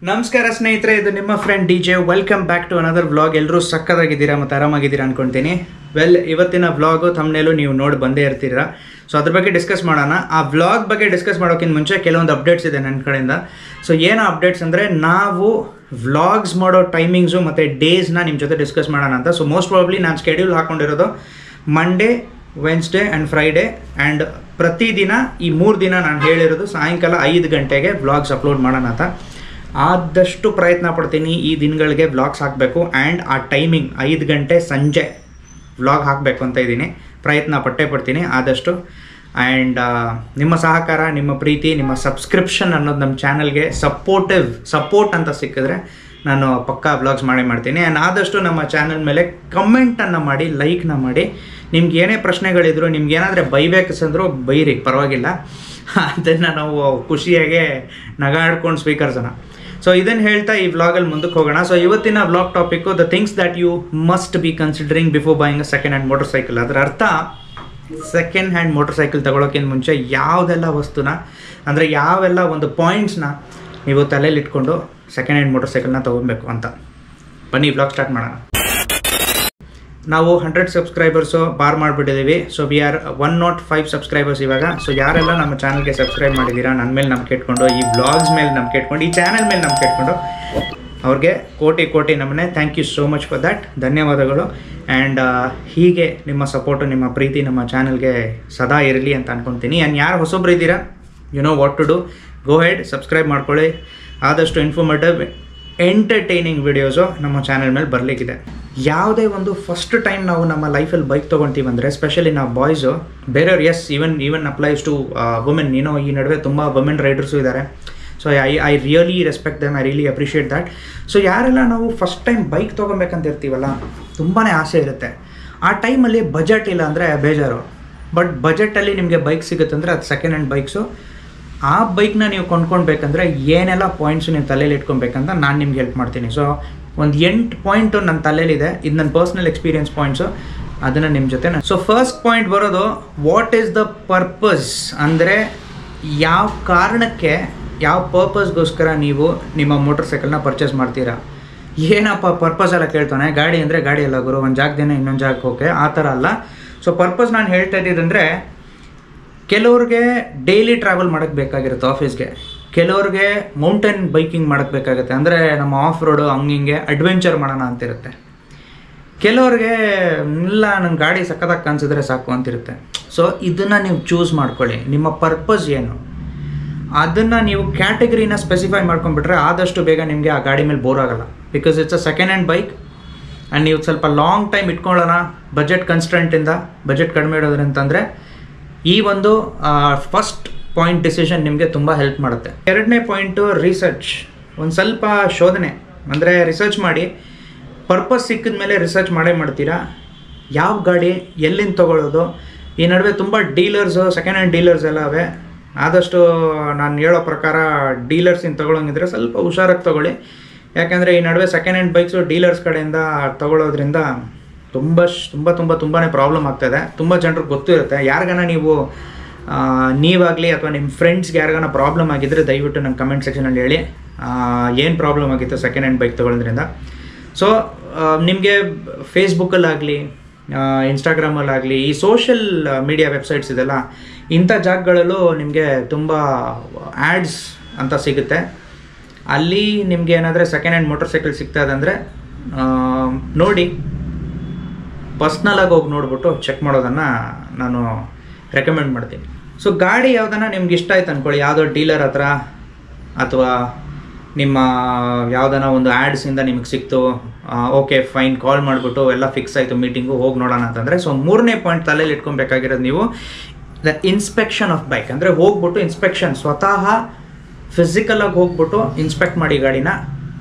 ನಮಸ್ಕಾರ ಸ್ನೇಹಿತರೆ, ಇದು ನಿಮ್ಮ friend DJ. Welcome back to another vlog. ಎಲ್ಲರೂ ಸಕ್ಕದಾಗಿದ್ದೀರಾ ಮತ್ತು ಆರಾಮಾಗಿದ್ದೀರಾ ಅನ್ಕೊಳ್ತೀನಿ. ಇವತ್ತಿನ ವ್ಲಾಗು ಥಂಬ್ನೇಲು ನೀವು ನೋಡಿ ಬಂದೇ ಇರ್ತೀರಾ. ಸೊ ಅದ್ರ ಬಗ್ಗೆ ಡಿಸ್ಕಸ್ ಮಾಡೋಣ. ಆ ವ್ಲಾಗ್ ಬಗ್ಗೆ ಡಿಸ್ಕಸ್ ಮಾಡೋಕ್ಕಿಂತ ಮುಂಚೆ ಕೆಲವೊಂದು ಅಪ್ಡೇಟ್ಸ್ ಇದೆ ನನ್ನ ಕಡೆಯಿಂದ. ಸೊ ಏನೋ ಅಪ್ಡೇಟ್ಸ್ ಅಂದರೆ, ನಾವು ವ್ಲಾಗ್ಸ್ ಮಾಡೋ ಟೈಮಿಂಗ್ಸು ಮತ್ತು ಡೇಸ್ನ ನಿಮ್ಮ ಜೊತೆ ಡಿಸ್ಕಸ್ ಮಾಡೋಣ ಅಂತ. ಸೊ ಮೋಸ್ಟ್ ಪ್ರಾಬಬ್ಲಿ ನಾನು ಸ್ಕೆಡ್ಯೂಲ್ ಹಾಕ್ಕೊಂಡಿರೋದು Monday, Wednesday and Friday. And ಪ್ರತಿದಿನ ಈ 3 ದಿನ ನಾನು ಹೇಳಿರೋದು ಸಾಯಂಕಾಲ 5 ಗಂಟೆಗೆ ವ್ಲಾಗ್ಸ್ ಅಪ್ಲೋಡ್ ಮಾಡೋಣ ಅಂತ. ಆದಷ್ಟು ಪ್ರಯತ್ನ ಪಡ್ತೀನಿ ಈ ದಿನಗಳಿಗೆ ವ್ಲಾಗ್ಸ್ ಹಾಕಬೇಕು. ಆ್ಯಂಡ್ ಆ ಟೈಮಿಂಗ್ 5 ಗಂಟೆ ಸಂಜೆ ವ್ಲಾಗ್ ಹಾಕಬೇಕು ಅಂತ ಇದ್ದೀನಿ. ಪ್ರಯತ್ನ ಪಡ್ತೀನಿ ಆದಷ್ಟು. ಆ್ಯಂಡ್ ನಿಮ್ಮ ಸಹಕಾರ, ನಿಮ್ಮ ಪ್ರೀತಿ, ನಿಮ್ಮ ಸಬ್ಸ್ಕ್ರಿಪ್ಷನ್ ಅನ್ನೋದು ನಮ್ಮ ಚಾನಲ್ಗೆ ಸಪೋರ್ಟ್ ಅಂತ ಸಿಕ್ಕಿದ್ರೆ ನಾನು ಪಕ್ಕಾ ವ್ಲಾಗ್ಸ್ ಮಾಡ್ತೀನಿ. ಆ್ಯಂಡ್ ಆದಷ್ಟು ನಮ್ಮ ಚಾನಲ್ ಮೇಲೆ ಕಮೆಂಟನ್ನು ಮಾಡಿ, ಲೈಕ್ನ ಮಾಡಿ. ನಿಮ್ಗೆ ಏನೇ ಪ್ರಶ್ನೆಗಳಿದ್ರು, ನಿಮ್ಗೆ ಏನಾದರೆ ಬೈಬೇಕಂದ್ರೂ ಬೈರಿ, ಪರವಾಗಿಲ್ಲ. ಅದನ್ನು ನಾವು ಖುಷಿಯಾಗೆ ನಗಾಡ್ಕೊಂಡು ಸ್ವೀಕರಿಸೋಣ. ಸೊ ಇದನ್ನು ಹೇಳ್ತಾ ಈ ವ್ಲಾಗಲ್ಲಿ ಮುಂದಕ್ಕೆ ಹೋಗೋಣ. ಸೊ ಇವತ್ತಿನ vlog topic the things that you must be considering before buying a second hand motorcycle. ಅದರ ಅರ್ಥ, ಸೆಕೆಂಡ್ ಹ್ಯಾಂಡ್ ಮೋಟರ್ ಸೈಕಲ್ ತಗೊಳ್ಳೋಕ್ಕಿಂತ ಮುಂಚೆ ಯಾವುದೆಲ್ಲ ವಸ್ತುನ, ಅಂದರೆ ಯಾವೆಲ್ಲ ಒಂದು ಪಾಯಿಂಟ್ಸ್ನ ನೀವು ತಲೆಯಲ್ಲಿ ಇಟ್ಕೊಂಡು ಸೆಕೆಂಡ್ ಹ್ಯಾಂಡ್ ಮೋಟರ್ ಸೈಕಲ್ನ ತೊಗೊಬೇಕು ಅಂತ. ಬನ್ನಿ ವ್ಲಾಗ್ ಸ್ಟಾರ್ಟ್ ಮಾಡೋಣ. ನಾವು 100 ಸಬ್ಸ್ಕ್ರೈಬರ್ಸು ಬಾರ್ ಮಾಡಿಬಿಟ್ಟಿದ್ದೀವಿ. ಸೊ ವಿ ಆರ್ 105 ಸಬ್ಸ್ಕ್ರೈಬರ್ಸ್ ಇವಾಗ. ಸೊ ಯಾರೆಲ್ಲ ನಮ್ಮ ಚಾನಲ್ಗೆ ಸಬ್ಸ್ಕ್ರೈಬ್ ಮಾಡಿದ್ದೀರಾ, ನನ್ನ ಮೇಲೆ ನಂಬಿಕೆ ಇಟ್ಕೊಂಡು, ಈ ವ್ಲಾಗ್ಸ್ ಮೇಲೆ ನಂಬಿಕೆ ಇಟ್ಕೊಂಡು, ಈ ಚಾನಲ್ ಮೇಲೆ ನಂಬಿಕೆ ಇಟ್ಕೊಂಡು, ಅವ್ರಿಗೆ ಕೋಟಿ ನಮ್ಮನೆ thank you so much for that. ಧನ್ಯವಾದಗಳು. ಆ್ಯಂಡ್ ಹೀಗೆ ನಿಮ್ಮ ಸಪೋರ್ಟು, ನಿಮ್ಮ ಪ್ರೀತಿ ನಮ್ಮ ಚಾನಲ್ಗೆ ಸದಾ ಇರಲಿ ಅಂತ ಅನ್ಕೊತೀನಿ. ಆ್ಯಂಡ್ ಯಾರು ಹೊಸೊಬ್ರು ಇದ್ದೀರಾ, you know what to do, go head subscribe ಮಾಡ್ಕೊಳ್ಳಿ. ಆದಷ್ಟು ಇನ್ಫಾರ್ಮೇಟಿವ್ ಎಂಟರ್ಟೈನಿಂಗ್ ವಿಡಿಯೋಸು ನಮ್ಮ ಚಾನಲ್ ಮೇಲೆ ಬರಲಿಕ್ಕಿದೆ. ಯಾವುದೇ ಒಂದು ಫಸ್ಟ್ ಟೈಮ್ ನಾವು ನಮ್ಮ ಲೈಫಲ್ಲಿ ಬೈಕ್ ತೊಗೊತೀವಂದರೆ, ಸ್ಪೆಷಲಿ ನಾವು ಬಾಯ್ಸು, ಬೇರೆಯವ್ರು ಈವನ್ ಅಪ್ಲೈಸ್ ಟು ವುಮೆನ್. ಈ ನಡುವೆ ತುಂಬ ವುಮೆನ್ ರೈಡರ್ಸು ಇದ್ದಾರೆ. So I really respect them, I really appreciate that. So ಯಾರೆಲ್ಲ ನಾವು ಫಸ್ಟ್ ಟೈಮ್ ಬೈಕ್ ತೊಗೊಬೇಕಂತ ಇರ್ತೀವಲ್ಲ, ತುಂಬಾ ಆಸೆ ಇರುತ್ತೆ. ಆ ಟೈಮಲ್ಲಿ ಬಜೆಟ್ ಇಲ್ಲ ಅಂದರೆ ಬೇಜಾರು. ಬಟ್ ಬಜೆಟಲ್ಲಿ ನಿಮಗೆ ಬೈಕ್ ಸಿಗುತ್ತೆ ಅಂದರೆ ಅದು ಸೆಕೆಂಡ್ ಹ್ಯಾಂಡ್ ಬೈಕ್ಸು. ಆ ಬೈಕ್ನ ನೀವು ಕೊಂಡ್ಕೊಳ್ಬೇಕಂದ್ರೆ ಏನೆಲ್ಲ ಪಾಯಿಂಟ್ಸು ನೀವು ತಲೆಯಲ್ಲಿ ಇಟ್ಕೊಬೇಕಂತ ನಾನು ನಿಮ್ಗೆ ಹೆಲ್ಪ್ ಮಾಡ್ತೀನಿ. ಸೊ ಒಂದು 8 ಪಾಯಿಂಟು ನನ್ನ ತಲೆಯಲ್ಲಿದೆ. ಇದು ನನ್ನ ಪರ್ಸ್ನಲ್ ಎಕ್ಸ್ಪೀರಿಯನ್ಸ್ ಪಾಯಿಂಟ್ಸು, ಅದನ್ನು ನಿಮ್ಮ ಜೊತೆ. ಸೊ ಫಸ್ಟ್ ಪಾಯಿಂಟ್ ಬರೋದು, ವಾಟ್ ಈಸ್ ದ ಪರ್ಪಸ್. ಅಂದರೆ ಯಾವ ಕಾರಣಕ್ಕೆ, ಯಾವ ಪರ್ಪಸ್ಗೋಸ್ಕರ ನೀವು ನಿಮ್ಮ ಮೋಟರ್ ಸೈಕಲ್ನ ಪರ್ಚೇಸ್ ಮಾಡ್ತೀರಾ. ಏನಪ್ಪ ಪರ್ಪಸ್ ಎಲ್ಲ ಕೇಳ್ತಾನೆ, ಗಾಡಿ ಅಂದರೆ ಗಾಡಿ ಎಲ್ಲ ಗುರು, ಒಂದು ಜಾಗದಿಂದ ಇನ್ನೊಂದು ಜಾಗಕ್ಕೆ ಹೋಗಿ ಆ ಥರ ಅಲ್ಲ. ಸೊ ಪರ್ಪಸ್ ನಾನು ಹೇಳ್ತಾ ಇದ್ದಿದ್ದಂದರೆ, ಕೆಲವ್ರಿಗೆ ಡೈಲಿ ಟ್ರಾವೆಲ್ ಮಾಡೋಕ್ಕೆ ಬೇಕಾಗಿರುತ್ತೆ ಆಫೀಸ್ಗೆ, ಕೆಲವ್ರಿಗೆ ಮೌಂಟೇನ್ ಬೈಕಿಂಗ್ ಮಾಡೋಕ್ಕೆ ಬೇಕಾಗುತ್ತೆ, ಅಂದರೆ ನಮ್ಮ ಆಫ್ ರೋಡು ಹಂಗಿಂಗೆ ಅಡ್ವೆಂಚರ್ ಮಾಡೋಣ ಅಂತಿರುತ್ತೆ. ಕೆಲವ್ರಿಗೆ ಇಲ್ಲ, ನನ್ನ ಗಾಡಿ ಸಕ್ಕತ್ತಾಗಿ ಕಾಣಿಸಿದ್ರೆ ಸಾಕು ಅಂತಿರುತ್ತೆ. ಸೊ ಇದನ್ನು ನೀವು ಚೂಸ್ ಮಾಡ್ಕೊಳ್ಳಿ, ನಿಮ್ಮ ಪರ್ಪಸ್ ಏನು, ಅದನ್ನು ನೀವು ಕ್ಯಾಟಗರಿನ ಸ್ಪೆಸಿಫೈ ಮಾಡ್ಕೊಂಡ್ಬಿಟ್ರೆ ಆದಷ್ಟು ಬೇಗ ನಿಮಗೆ ಆ ಗಾಡಿ ಮೇಲೆ ಬೋರ್ ಆಗೋಲ್ಲ. Because it's a second hand bike. And ನೀವು ಸ್ವಲ್ಪ ಲಾಂಗ್ ಟೈಮ್ ಇಟ್ಕೊಳ್ಳೋಣ, ಬಜೆಟ್ ಕನ್ಸ್ಟ್ರೆಂಟಿಂದ, ಬಜೆಟ್ ಕಡಿಮೆ ಇಡೋದ್ರಂತಂದರೆ ಈ ಒಂದು ಫಸ್ಟ್ ಪಾಯಿಂಟ್ ಡಿಸಿಷನ್ ನಿಮಗೆ ತುಂಬ ಹೆಲ್ಪ್ ಮಾಡುತ್ತೆ. ಎರಡನೇ ಪಾಯಿಂಟು, ರಿಸರ್ಚ್. ಒಂದು ಸ್ವಲ್ಪ ಶೋಧನೆ, ಅಂದರೆ ರಿಸರ್ಚ್ ಮಾಡಿ. ಪರ್ಪಸ್ ಸಿಕ್ಕಿದ ಮೇಲೆ ರಿಸರ್ಚ್ ಮಾಡ್ತೀರಾ, ಯಾವ ಗಾಡಿ ಎಲ್ಲಿಂದ ತೊಗೊಳ್ಳೋದು. ಈ ನಡುವೆ ತುಂಬ ಡೀಲರ್ಸು, ಸೆಕೆಂಡ್ ಹ್ಯಾಂಡ್ ಡೀಲರ್ಸ್ ಎಲ್ಲ ಅವೆ. ಆದಷ್ಟು ನಾನು ಹೇಳೋ ಪ್ರಕಾರ ಡೀಲರ್ಸಿಂದ ತೊಗೊಳಂಗಿದ್ರೆ ಸ್ವಲ್ಪ ಹುಷಾರಾಗಿ ತೊಗೊಳ್ಳಿ. ಯಾಕೆಂದರೆ ಈ ನಡುವೆ ಸೆಕೆಂಡ್ ಹ್ಯಾಂಡ್ ಬೈಕ್ಸು ಡೀಲರ್ಸ್ ಕಡೆಯಿಂದ ತೊಗೊಳ್ಳೋದ್ರಿಂದ ತುಂಬಾ ಪ್ರಾಬ್ಲಮ್ ಆಗ್ತಾಯಿದೆ. ತುಂಬ ಜನರಿಗೆ ಗೊತ್ತಿರುತ್ತೆ. ಯಾರಿಗಾನ ನೀವಾಗಲಿ ಅಥವಾ ನಿಮ್ಮ ಫ್ರೆಂಡ್ಸ್ಗೆ ಯಾರಿಗಾನ ಪ್ರಾಬ್ಲಮ್ ಆಗಿದ್ದರೆ ದಯವಿಟ್ಟು ನಂಗೆ ಕಮೆಂಟ್ ಸೆಕ್ಷನಲ್ಲಿ ಹೇಳಿ, ಏನು ಪ್ರಾಬ್ಲಮ್ ಆಗಿತ್ತು ಸೆಕೆಂಡ್ ಹ್ಯಾಂಡ್ ಬೈಕ್ ತೊಗೊಳ್ಳೋದ್ರಿಂದ. ಸೊ ನಿಮಗೆ ಫೇಸ್ಬುಕ್ಕಲ್ಲಾಗಲಿ, ಇನ್ಸ್ಟಾಗ್ರಾಮಲ್ಲಾಗಲಿ, ಈ ಸೋಷಿಯಲ್ ಮೀಡಿಯಾ ವೆಬ್ಸೈಟ್ಸ್ ಇದೆಲ್ಲ, ಇಂಥ ಜಾಗಗಳಲ್ಲೂ ನಿಮಗೆ ತುಂಬ ಆ್ಯಡ್ಸ್ ಅಂತ ಸಿಗುತ್ತೆ. ಅಲ್ಲಿ ನಿಮಗೆ ಏನಾದರೆ ಸೆಕೆಂಡ್ ಹ್ಯಾಂಡ್ ಮೋಟರ್ ಸೈಕಲ್ ಸಿಗ್ತಾ ಇದೆ ಅಂದರೆ ನೋಡಿ, ಪರ್ಸ್ನಲಾಗಿ ಹೋಗಿ ನೋಡ್ಬಿಟ್ಟು ಚೆಕ್ ಮಾಡೋದನ್ನು ನಾನು ರೆಕಮೆಂಡ್ ಮಾಡ್ತೀನಿ. ಸೊ ಗಾಡಿ ಯಾವುದನ್ನ ನಿಮ್ಗೆ ಇಷ್ಟ ಆಯ್ತು ಅಂದ್ಕೊಳ್ಳಿ, ಯಾವುದೋ ಡೀಲರ್ ಹತ್ರ ಅಥವಾ ನಿಮ್ಮ ಯಾವುದನ್ನ ಒಂದು ಆ್ಯಡ್ಸಿಂದ ನಿಮಗೆ ಸಿಕ್ತು, ಓಕೆ ಫೈನ್, ಕಾಲ್ ಮಾಡಿಬಿಟ್ಟು ಎಲ್ಲ ಫಿಕ್ಸ್ ಆಯಿತು, ಮೀಟಿಂಗು ಹೋಗಿ ನೋಡೋಣ ಅಂತಂದರೆ. ಸೊ 3ನೇ ಪಾಯಿಂಟ್ ತಲೆಯಲ್ಲಿ ಇಟ್ಕೊಬೇಕಾಗಿರೋದು ನೀವು ದ ಇನ್ಸ್ಪೆಕ್ಷನ್ ಆಫ್ ಬೈಕ್. ಅಂದರೆ ಹೋಗ್ಬಿಟ್ಟು ಇನ್ಸ್ಪೆಕ್ಷನ್, ಸ್ವತಃ ಫಿಸಿಕಲಾಗಿ ಹೋಗ್ಬಿಟ್ಟು ಇನ್ಸ್ಪೆಕ್ಟ್ ಮಾಡಿ ಗಾಡಿನ.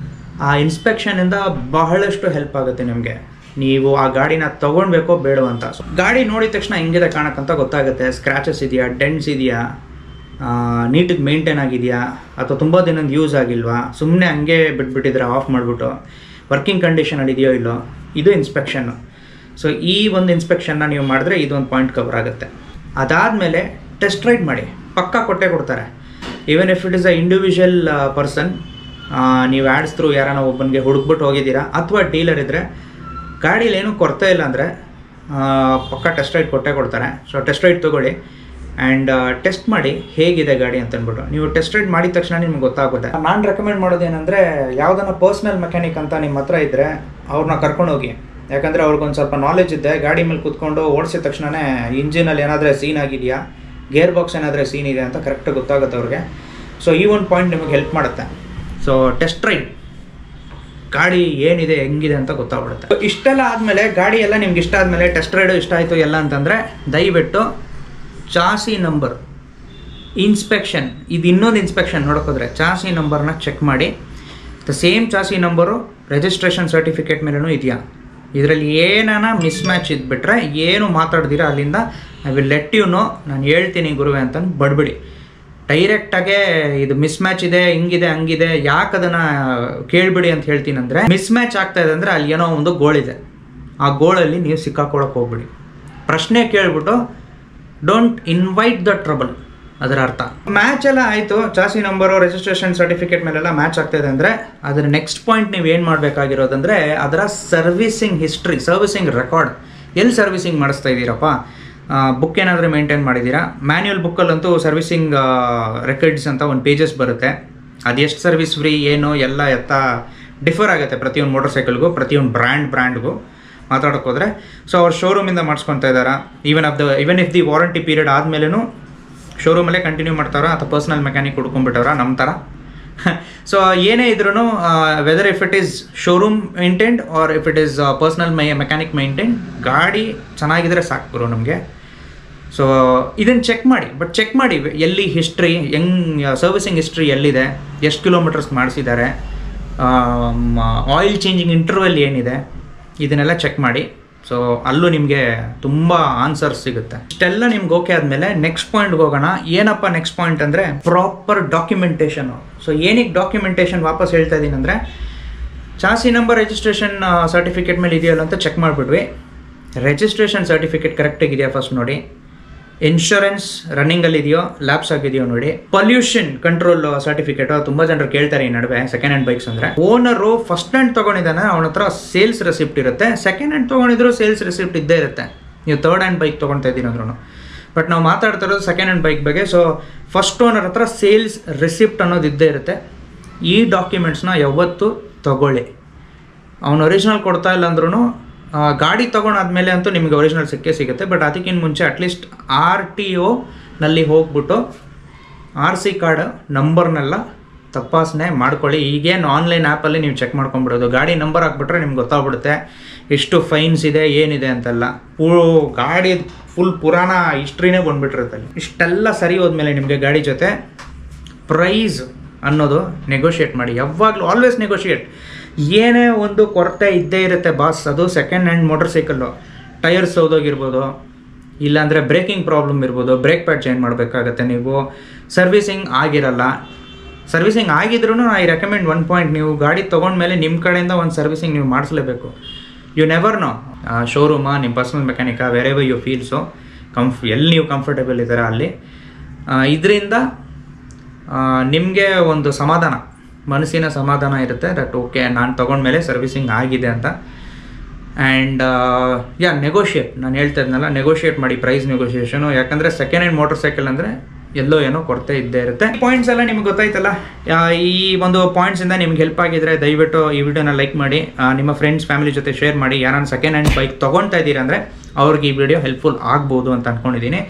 ಆ ಇನ್ಸ್ಪೆಕ್ಷನಿಂದ ಬಹಳಷ್ಟು ಹೆಲ್ಪ್ ಆಗುತ್ತೆ ನಿಮಗೆ, ನೀವು ಆ ಗಾಡಿನ ತೊಗೊಳ್ಬೇಕೋ ಬೇಡೋ ಅಂತ. ಸೊ ಗಾಡಿ ನೋಡಿದ ತಕ್ಷಣ ಹೆಂಗಿದೆ ಕಾಣಕ್ಕಂತ ಗೊತ್ತಾಗುತ್ತೆ. ಸ್ಕ್ರ್ಯಾಚಸ್ ಇದೆಯಾ, ಡೆಂಟ್ಸ್ ಇದೆಯಾ, ನೀಟಾಗಿ ಮೇಂಟೈನ್ ಆಗಿದೆಯಾ, ಅಥವಾ ತುಂಬ ದಿನದ ಯೂಸ್ ಆಗಿಲ್ವಾ, ಸುಮ್ಮನೆ ಹಂಗೆ ಬಿಟ್ಬಿಟ್ಟಿದ್ರೆ ಆಫ್ ಮಾಡಿಬಿಟ್ಟು ವರ್ಕಿಂಗ್ ಕಂಡೀಷನಲ್ಲಿ ಇದೆಯೋ ಇಲ್ಲೋ, ಇದು ಇನ್ಸ್ಪೆಕ್ಷನ್ನು. ಸೊ ಈ ಒಂದು ಇನ್ಸ್ಪೆಕ್ಷನ್ನ ನೀವು ಮಾಡಿದ್ರೆ ಇದೊಂದು ಪಾಯಿಂಟ್ ಕವರ್ ಆಗುತ್ತೆ. ಅದಾದಮೇಲೆ ಟೆಸ್ಟ್ ರೈಡ್ ಮಾಡಿ, ಪಕ್ಕಾ ಕೊಟ್ಟೇ ಕೊಡ್ತಾರೆ. Even if it is a individual person, ನೀವು ಆ್ಯಡ್ಸ್ ಥ್ರೂ ಯಾರನ್ನ ಒಬ್ಬನಿಗೆ ಹುಡುಕ್ಬಿಟ್ಟು ಹೋಗಿದ್ದೀರಾ ಅಥವಾ ಡೀಲರ್ ಇದ್ದರೆ ಗಾಡೀಲಿ ಏನೂ ಕೊರತೆ ಇಲ್ಲ ಅಂದರೆ ಪಕ್ಕ ಟೆಸ್ಟ್ ರೈಡ್ ಕೊಟ್ಟೇ ಕೊಡ್ತಾರೆ. ಸೊ ಟೆಸ್ಟ್ ರೈಡ್ ತೊಗೊಳ್ಳಿ ಆ್ಯಂಡ್ ಟೆಸ್ಟ್ ಮಾಡಿ ಹೇಗಿದೆ ಗಾಡಿ ಅಂತ ಅಂದ್ಬಿಟ್ಟು. ನೀವು ಟೆಸ್ಟ್ ರೈಡ್ ಮಾಡಿದ ತಕ್ಷಣ ನಿಮ್ಗೆ ಗೊತ್ತಾಗುತ್ತೆ. ನಾನು ರೆಕಮೆಂಡ್ ಮಾಡೋದೇನೆಂದರೆ ಯಾವುದನ್ನ ಪರ್ಸ್ನಲ್ ಮೆಕ್ಯಾನಿಕ್ ಅಂತ ನಿಮ್ಮ ಹತ್ರ ಇದ್ದರೆ ಅವ್ರನ್ನ ಕರ್ಕೊಂಡೋಗಿ. ಯಾಕಂದರೆ ಅವ್ರಿಗೊಂದು ಸ್ವಲ್ಪ ನಾಲೆಜ್ ಇದೆ. ಗಾಡಿ ಮೇಲೆ ಕೂತ್ಕೊಂಡು ಓಡಿಸಿದ ತಕ್ಷಣವೇ ಇಂಜಿನಲ್ಲಿ ಏನಾದರೂ ಸೀನ್ ಆಗಿದೆಯಾ, ಗೇರ್ ಬಾಕ್ಸ್ ಏನಾದರೂ ಸೀನ್ ಇದೆ ಅಂತ ಕರೆಕ್ಟಾಗಿ ಗೊತ್ತಾಗುತ್ತೆ ಅವ್ರಿಗೆ. ಸೊ ಈ ಒಂದು ಪಾಯಿಂಟ್ ನಿಮಗೆ ಹೆಲ್ಪ್ ಮಾಡುತ್ತೆ. ಸೊ ಟೆಸ್ಟ್ ರೈಡ್ ಗಾಡಿ ಏನಿದೆ ಹೆಂಗಿದೆ ಅಂತ ಗೊತ್ತಾಗ್ಬಿಡುತ್ತೆ. ಇಷ್ಟೆಲ್ಲ ಆದಮೇಲೆ ಗಾಡಿ ಎಲ್ಲ ನಿಮ್ಗೆ ಇಷ್ಟ ಆದಮೇಲೆ ಟೆಸ್ಟ್ ರೈಡು ಇಷ್ಟ ಆಯಿತು ಎಲ್ಲ ಅಂತಂದರೆ ದಯವಿಟ್ಟು ಚಾಸಿ ನಂಬರ್ ಇನ್ಸ್ಪೆಕ್ಷನ್, ಇದು ಇನ್ನೊಂದು ಇನ್ಸ್ಪೆಕ್ಷನ್ ನೋಡೋಕೋದ್ರೆ ಚಾಸಿ ನಂಬರ್ನ ಚೆಕ್ ಮಾಡಿ. Same chassis number registration certificate ಮೇಲೂ ಇದೆಯಾ, ಇದರಲ್ಲಿ ಏನಾನ ಮಿಸ್ ಮ್ಯಾಚ್ ಇದ್ಬಿಟ್ರೆ ಏನು ಮಾತಾಡ್ದಿರ ಅಲ್ಲಿಂದ I will let you know, ನಾನು ಹೇಳ್ತೀನಿ ಗುರುವೆ ಅಂತ ಬಡ್ಬಿಡಿ. ಡೈರೆಕ್ಟಾಗೆ ಇದು ಮಿಸ್ ಮ್ಯಾಚ್ ಇದೆ, ಹಿಂಗಿದೆ ಹಂಗಿದೆ, ಯಾಕೆ ಅದನ್ನು ಕೇಳಿಬಿಡಿ ಅಂತ ಹೇಳ್ತೀನಿ ಅಂದರೆ, ಮಿಸ್ ಮ್ಯಾಚ್ ಆಗ್ತಾ ಇದೆ ಅಂದರೆ ಅಲ್ಲಿ ಏನೋ ಒಂದು ಗೋಳಿದೆ, ಆ ಗೋಳಲ್ಲಿ ನೀವು ಸಿಕ್ಕಾಕೊಳ್ಳೋಕೆ ಹೋಗ್ಬಿಡಿ. ಪ್ರಶ್ನೆ ಕೇಳಿಬಿಟ್ಟು ಡೋಂಟ್ ಇನ್ವೈಟ್ ದ ಟ್ರಬಲ್, ಅದರ ಅರ್ಥ. ಮ್ಯಾಚ್ ಎಲ್ಲ ಆಯಿತು, ಚಾಸಿ ನಂಬರು ರಿಜಿಸ್ಟ್ರೇಷನ್ ಸರ್ಟಿಫಿಕೇಟ್ ಮೇಲೆಲ್ಲ ಮ್ಯಾಚ್ ಆಗ್ತಾಯಿದೆ ಅಂದರೆ ಅದರ ನೆಕ್ಸ್ಟ್ ಪಾಯಿಂಟ್ ನೀವು ಏನು ಮಾಡಬೇಕಾಗಿರೋದಂದರೆ ಅದರ ಸರ್ವಿಸಿಂಗ್ ಹಿಸ್ಟ್ರಿ, ಸರ್ವಿಸಿಂಗ್ ರೆಕಾರ್ಡ್. ಎಲ್ಲಿ ಸರ್ವಿಸಿಂಗ್ ಮಾಡಿಸ್ತಾ ಇದ್ದೀರಪ್ಪ, ಬುಕ್ ಏನಾದರೂ ಮೇಂಟೈನ್ ಮಾಡಿದ್ದೀರಾ? ಮ್ಯಾನ್ಯುವಲ್ ಬುಕ್ಕಲ್ಲಂತೂ ಸರ್ವಿಸಿಂಗ್ ರೆಕಾರ್ಡ್ಸ್ ಅಂತ ಒಂದು ಪೇಜಸ್ ಬರುತ್ತೆ. ಅದೆಷ್ಟು ಸರ್ವಿಸ್ ಫ್ರೀ ಏನು ಎಲ್ಲ ಡಿಫರ್ ಆಗುತ್ತೆ ಪ್ರತಿಯೊಂದು ಮೋಟರ್ ಸೈಕಲ್ಗೂ, ಪ್ರತಿಯೊಂದು ಬ್ರ್ಯಾಂಡ್ಗೂ ಮಾತಾಡೋಕೆ ಹೋದರೆ. ಸೊ ಅವ್ರು ಶೋರೂಮಿಂದ ಮಾಡಿಸ್ಕೊತಾ ಇದ್ದಾರಾ, even if the warranty period ಆದಮೇಲೂ ಶೋರೂಮಲ್ಲೇ ಕಂಟಿನ್ಯೂ ಮಾಡ್ತಾರ ಅಥವಾ ಪರ್ಸ್ನಲ್ ಮೆಕ್ಯಾನಿಕ್ ಹುಡ್ಕೊಂಡ್ಬಿಟ್ಟವ್ರ ನಮ್ಮ ಥರ. ಸೊ ಏನೇ ಇದ್ರೂ whether if it is showroom maintained or if it is personal mechanic maintained, ಗಾಡಿ ಚೆನ್ನಾಗಿದ್ರೆ ಸಾಕು ನಮಗೆ. ಸೊ ಇದನ್ನು ಚೆಕ್ ಮಾಡಿ, ಬಟ್ ಚೆಕ್ ಮಾಡಿ ಎಲ್ಲಿ ಹಿಸ್ಟ್ರಿ, ಸರ್ವಿಸಿಂಗ್ ಹಿಸ್ಟ್ರಿ ಎಲ್ಲಿದೆ, ಎಷ್ಟು ಕಿಲೋಮೀಟರ್ಸ್ ಮಾಡಿಸಿದ್ದಾರೆ, ಆಯಿಲ್ ಚೇಂಜಿಂಗ್ ಇಂಟರ್ವಲ್ ಏನಿದೆ, ಇದನ್ನೆಲ್ಲ ಚೆಕ್ ಮಾಡಿ. ಸೊ ಅಲ್ಲೂ ನಿಮಗೆ ತುಂಬ ಆನ್ಸರ್ಸ್ ಸಿಗುತ್ತೆ. ಇಷ್ಟೆಲ್ಲ ನಿಮ್ಗೆ ಓಕೆ ಆದಮೇಲೆ ನೆಕ್ಸ್ಟ್ ಪಾಯಿಂಟ್ಗೆ ಹೋಗೋಣ. ಏನಪ್ಪ ನೆಕ್ಸ್ಟ್ ಪಾಯಿಂಟ್ ಅಂದರೆ ಪ್ರಾಪರ್ ಡಾಕ್ಯುಮೆಂಟೇಷನು. ಸೊ ಏನಕ್ಕೆ ಡಾಕ್ಯುಮೆಂಟೇಷನ್ ವಾಪಸ್ ಹೇಳ್ತಾ ಇದ್ದೀನಿ ಅಂದರೆ, ಚಾಸಿ ನಂಬರ್ ರಿಜಿಸ್ಟ್ರೇಷನ್ ಸರ್ಟಿಫಿಕೇಟ್ ಮೇಲೆ ಇದೆಯಲ್ಲ ಅಂತ ಚೆಕ್ ಮಾಡಿಬಿಡ್ವಿ. ರಿಜಿಸ್ಟ್ರೇಷನ್ ಸರ್ಟಿಫಿಕೇಟ್ ಕರೆಕ್ಟಾಗಿದೆಯಾ ಫಸ್ಟ್ ನೋಡಿ. ಇನ್ಶೂರೆನ್ಸ್ ರನ್ನಿಂಗಲ್ಲಿ ಇದೆಯೋ, ಲ್ಯಾಪ್ಸ್ ಆಗಿದೆಯೋ ನೋಡಿ. ಪೊಲ್ಯೂಷನ್ ಕಂಟ್ರೋಲ್ ಸರ್ಟಿಫಿಕೇಟು ತುಂಬ ಜನರು ಕೇಳ್ತಾರೆ ಈ ನಡುವೆ. ಸೆಕೆಂಡ್ ಹ್ಯಾಂಡ್ ಬೈಕ್ಸ್ ಅಂದರೆ ಓನರು ಫಸ್ಟ್ ಹ್ಯಾಂಡ್ ತೊಗೊಂಡಿದ್ದಾನೆ, ಅವನ ಹತ್ರ ಸೇಲ್ಸ್ ರೆಸಿಪ್ಟ್ ಇರುತ್ತೆ. ಸೆಕೆಂಡ್ ಹ್ಯಾಂಡ್ ತೊಗೊಂಡಿದ್ರು ಸೇಲ್ಸ್ ರೆಸಿಪ್ಟ್ ಇದ್ದೇ ಇರುತ್ತೆ, ನೀವು ಥರ್ಡ್ ಹ್ಯಾಂಡ್ ಬೈಕ್ ತೊಗೊಳ್ತಾ ಇದ್ದೀನಿ ಅಂದ್ರೂ. ಬಟ್ ನಾವು ಮಾತಾಡ್ತಾ ಇರೋದು ಸೆಕೆಂಡ್ ಹ್ಯಾಂಡ್ ಬೈಕ್ ಬಗ್ಗೆ. ಸೊ ಫಸ್ಟ್ ಓನರ್ ಹತ್ರ ಸೇಲ್ಸ್ ರೆಸಿಪ್ಟ್ ಅನ್ನೋದು ಇದ್ದೇ ಇರುತ್ತೆ. ಈ ಡಾಕ್ಯುಮೆಂಟ್ಸ್ನ ಯಾವತ್ತೂ ತಗೊಳ್ಳಿ. ಅವನು ಒರಿಜಿನಲ್ ಕೊಡ್ತಾ ಇಲ್ಲ ಅಂದ್ರೂ ಗಾಡಿ ತೊಗೊಂಡಾದ್ಮೇಲೆ ಅಂತೂ ನಿಮಗೆ ಒರಿಜಿನಲ್ ಸಿಗುತ್ತೆ. ಬಟ್ ಅದಕ್ಕಿಂತ ಮುಂಚೆ ಅಟ್ಲೀಸ್ಟ್ RTO ನಲ್ಲಿ ಹೋಗ್ಬಿಟ್ಟು RC ಕಾರ್ಡ್ ನಂಬರ್ನೆಲ್ಲ ತಪಾಸಣೆ ಮಾಡ್ಕೊಳ್ಳಿ. ಈಗೇನು ಆನ್ಲೈನ್ ಆ್ಯಪಲ್ಲಿ ನೀವು ಚೆಕ್ ಮಾಡ್ಕೊಂಡ್ಬಿಡೋದು, ಗಾಡಿ ನಂಬರ್ ಹಾಕ್ಬಿಟ್ರೆ ನಿಮ್ಗೆ ಗೊತ್ತಾಗ್ಬಿಡುತ್ತೆ ಎಷ್ಟು ಫೈನ್ಸ್ ಇದೆ ಏನಿದೆ ಅಂತೆಲ್ಲ. ಗಾಡಿ ಫುಲ್ ಪುರಾಣ ಹಿಸ್ಟ್ರಿನೇ ಬಂದುಬಿಟ್ಟಿರುತ್ತೆ. ಇಷ್ಟೆಲ್ಲ ಸರಿ ಹೋದ್ಮೇಲೆ ನಿಮಗೆ ಗಾಡಿ ಜೊತೆ ಪ್ರೈಸ್ ಅನ್ನೋದು ನೆಗೋಷಿಯೇಟ್ ಮಾಡಿ. ಯಾವಾಗಲೂ ಆಲ್ವೇಸ್ ನೆಗೋಷಿಯೇಟ್. ಏನೇ ಒಂದು ಕೊರತೆ ಇದ್ದೇ ಇರುತ್ತೆ ಬಾಸ್, ಅದು second hand motor cycle. Tyres ಹೋದೋಗಿರ್ಬೋದು, ಇಲ್ಲಾಂದರೆ ಬ್ರೇಕಿಂಗ್ ಪ್ರಾಬ್ಲಮ್ ಇರ್ಬೋದು, ಬ್ರೇಕ್ ಪ್ಯಾಡ್ ಚೇಂಜ್ ಮಾಡಬೇಕಾಗತ್ತೆ. ನೀವು ಸರ್ವಿಸಿಂಗ್ ಆಗಿರಲ್ಲ. ಸರ್ವಿಸಿಂಗ್ ಆಗಿದ್ರೂ ಐ ರೆಕಮೆಂಡ್ ಒನ್ ಪಾಯಿಂಟ್, ನೀವು ಗಾಡಿ ತೊಗೊಂಡ್ಮೇಲೆ ನಿಮ್ಮ ಕಡೆಯಿಂದ ಒಂದು ಸರ್ವಿಸಿಂಗ್ ನೀವು ಮಾಡಿಸ್ಲೇಬೇಕು. ಯು ನೆವರ್ ನೋ, ಶೋರೂಮಾ, ನಿಮ್ಮ ಪರ್ಸನಲ್ ಮೆಕ್ಯಾನಿಕಾ, ವೆರೆವರ್ ಯು ಫೀಲ್. ಸೊ ಎಲ್ಲಿ ನೀವು ಕಂಫರ್ಟೇಬಲ್ ಇದ್ದೀರಾ ಅಲ್ಲಿ. ಇದರಿಂದ ನಿಮಗೆ ಒಂದು ಸಮಾಧಾನ, ಮನಸ್ಸಿನ ಸಮಾಧಾನ ಇರುತ್ತೆ ದಟ್ ಓಕೆ ನಾನು ತೊಗೊಂಡ್ಮೇಲೆ ಸರ್ವಿಸಿಂಗ್ ಆಗಿದೆ ಅಂತ. ಆ್ಯಂಡ್ ನೆಗೋಷಿಯೇಟ್, ನಾನು ಹೇಳ್ತಾ ಇದ್ನಲ್ಲ, ನೆಗೋಷಿಯೇಟ್ ಮಾಡಿ, ಪ್ರೈಸ್ ನೆಗೋಷಿಯೇಷನು. ಯಾಕಂದರೆ ಸೆಕೆಂಡ್ ಹ್ಯಾಂಡ್ ಮೋಟರ್ ಸೈಕಲ್ ಅಂದರೆ ಎಲ್ಲೋ ಏನೋ ಕೊರತೆ ಇದ್ದೇ ಇರುತ್ತೆ. ಪಾಯಿಂಟ್ಸ್ ಎಲ್ಲ ನಿಮ್ಗೆ ಗೊತ್ತಾಯ್ತಲ್ಲ. ಈ ಒಂದು ಪಾಯಿಂಟ್ಸಿಂದ ನಿಮ್ಗೆ ಹೆಲ್ಪ್ ಆಗಿದ್ರೆ ದಯವಿಟ್ಟು ಈ ವಿಡಿಯೋನ ಲೈಕ್ ಮಾಡಿ, ನಿಮ್ಮ ಫ್ರೆಂಡ್ಸ್ ಫ್ಯಾಮಿಲಿ ಜೊತೆ ಶೇರ್ ಮಾಡಿ. ಯಾರನ್ನ ಸೆಕೆಂಡ್ ಹ್ಯಾಂಡ್ ಬೈಕ್ ತೊಗೊಳ್ತಾ ಇದ್ದೀರಾ ಅಂದರೆ ಅವ್ರಿಗೆ ಈ ವಿಡಿಯೋ ಹೆಲ್ಪ್ಫುಲ್ ಆಗ್ಬೋದು ಅಂತ ಅಂದ್ಕೊಂಡಿದ್ದೀನಿ.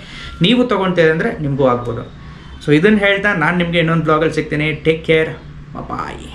ನೀವು ತೊಗೊಳ್ತೀರ ಅಂದರೆ ನಿಮಗೂ ಆಗ್ಬೋದು. ಸೊ ಇದನ್ನು ಹೇಳ್ತಾ ನಾನು ನಿಮಗೆ ಇನ್ನೊಂದು ಬ್ಲಾಗಲ್ಲಿ ಸಿಗ್ತೀನಿ. ಟೇಕ್ ಕೇರ್, ಬಾಯ್.